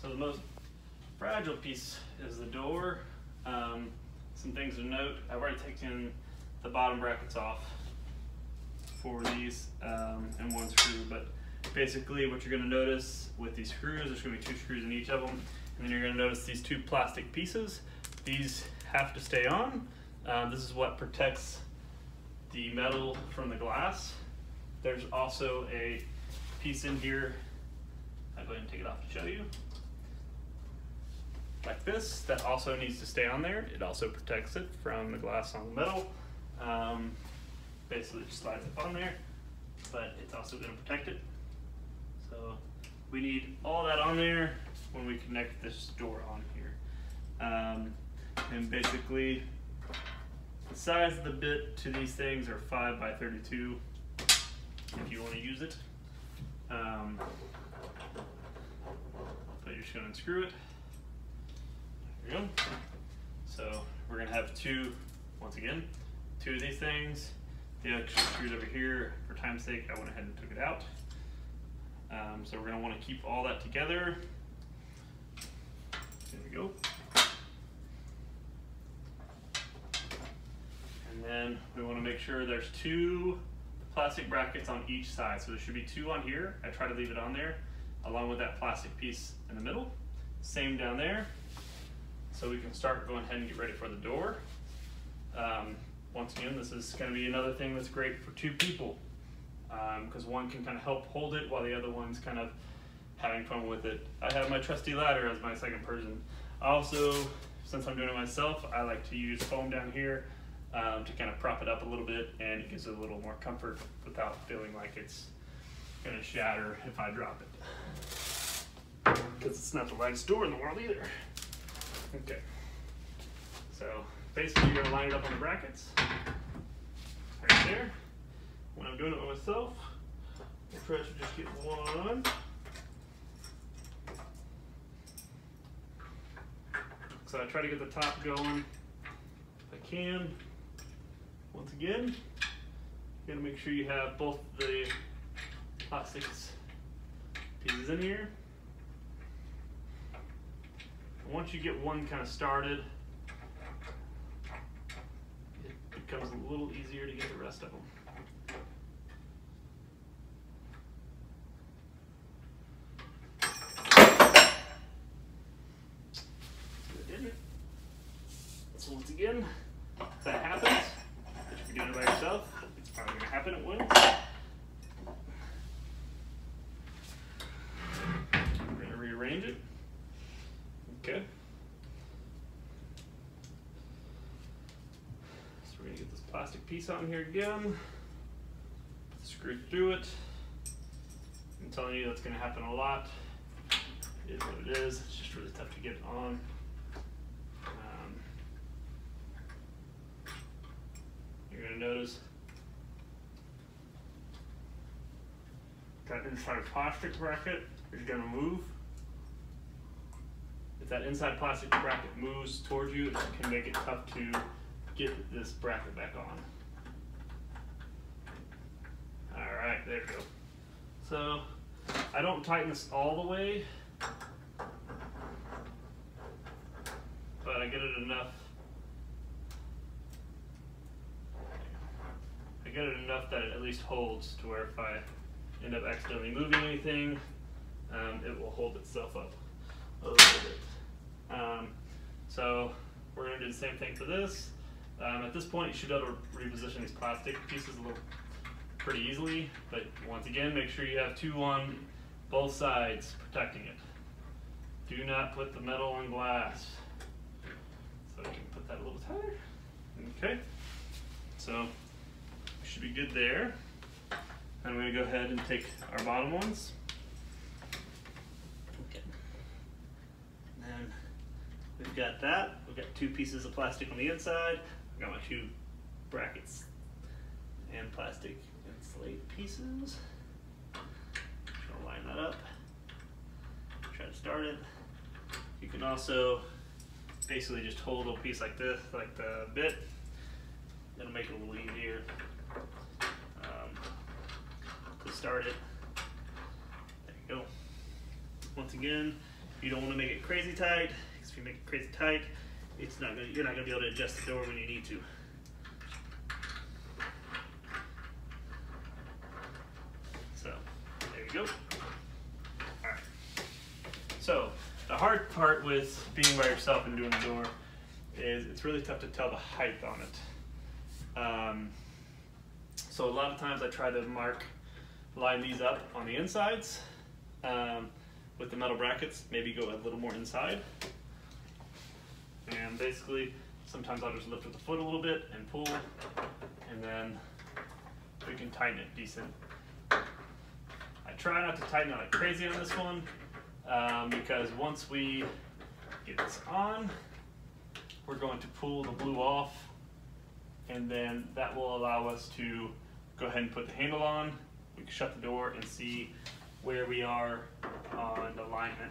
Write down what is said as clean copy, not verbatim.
So the most fragile piece is the door. Some things to note, I've already taken the bottom brackets off for these and one screw, but basically what you're going to notice with these screws, there's going to be 2 screws in each of them, and then you're going to notice these 2 plastic pieces. These have to stay on. This is what protects the metal from the glass. There's also a piece in here, I'll go ahead and take it off to show you, like this, that also needs to stay on there. It also protects it from the glass on the metal. Basically just slides up on there, but it's also going to protect it. So we need all that on there when we connect this door on here. And basically the size of the bit to these things are 5 by 32 if you want to use it. But you're just going to unscrew it. There we go. So we're going to have 2, once again, 2 of these things. The extra screws over here, for time's sake, I went ahead and took it out. So we're going to want to keep all that together. There we go. And then we want to make sure there's 2 plastic brackets on each side. So there should be 2 on here. I try to leave it on there, along with that plastic piece in the middle. Same down there. So we can start going ahead and get ready for the door. Once again, this is going to be another thing that's great for 2 people, because one can kind of help hold it while the other one's kind of having fun with it. I have my trusty ladder as my second person. Also, since I'm doing it myself, I like to use foam down here to kind of prop it up a little bit, and it gives it a little more comfort without feeling like it's going to shatter if I drop it. Because it's not the lightest door in the world either. Okay, so basically you're going to line it up on the brackets, right there. When I'm doing it myself, I try to just get one. So I try to get the top going if I can. Once again, you gotta make sure you have both the plastics pieces in here. And once you get one kind of started, it becomes a little easier to get the rest of them. So once again, if that happens, if you're doing it by yourself, it's probably going to happen at once. We're going to rearrange it. Okay. So we're going to get this plastic piece on here again. Screw through it. I'm telling you that's going to happen a lot. It is what it is. It's just really tough to get it on. You're going to notice that inside plastic bracket is going to move. If that inside plastic bracket moves towards you, it can make it tough to get this bracket back on. Alright, there we go. So I don't tighten this all the way, but I get it enough. I get it enough that it at least holds to where if I end up accidentally moving anything, it will hold itself up a little bit. So we're going to do the same thing for this. At this point, you should be able to reposition these plastic pieces a little pretty easily, but once again, make sure you have 2 on both sides protecting it. Do not put the metal on glass. So you can put that a little tighter. Okay, so we should be good there. And we're going to go ahead and take our bottom ones. Okay. And then we've got that. We've got 2 pieces of plastic on the inside. I've got my 2 brackets and plastic and slate pieces. Try to line that up. Try to start it. You can also basically just hold a little piece like this, like the bit. It'll make it a little easier to start it. There you go. Once again, You don't want to make it crazy tight, because if you make it crazy tight, you're not gonna be able to adjust the door when you need to. So there you go. All right. So the hard part with being by yourself and doing a door is it's really tough to tell the height on it. So a lot of times I try to line these up on the insides with the metal brackets, maybe go a little more inside. And basically, sometimes I'll just lift with the foot a little bit and pull, and then we can tighten it decent. I try not to tighten it like crazy on this one, because once we get this on, we're going to pull the blue off, and then that will allow us to go ahead and put the handle on. We can shut the door and see where we are on the alignment